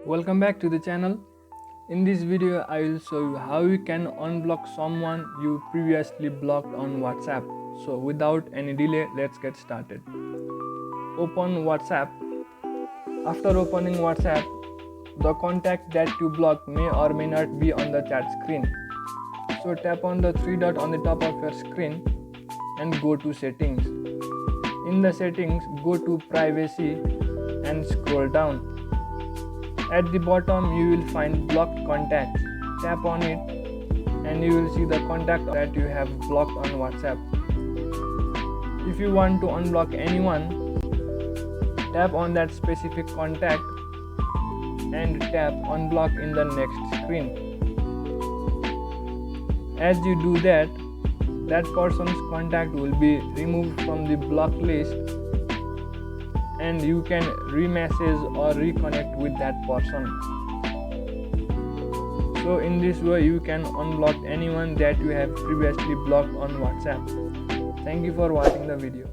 Welcome back to the channel. In this video I will show you how you can unblock someone you previously blocked on WhatsApp. So without any delay, let's get started. Open WhatsApp. After opening WhatsApp, the contact that you blocked may or may not be on the chat screen. So tap on the three dot on the top of your screen and go to settings. In the settings, go to privacy and scroll down. At the bottom you will find blocked contacts. Tap on it and you will see the contact that you have blocked on WhatsApp. If you want to unblock anyone, tap on that specific contact and tap unblock in the next screen. As you do that, that person's contact will be removed from the block list and you can remessage or reconnect with that person. So in this way you can unblock anyone that you have previously blocked on WhatsApp. Thank you for watching the video.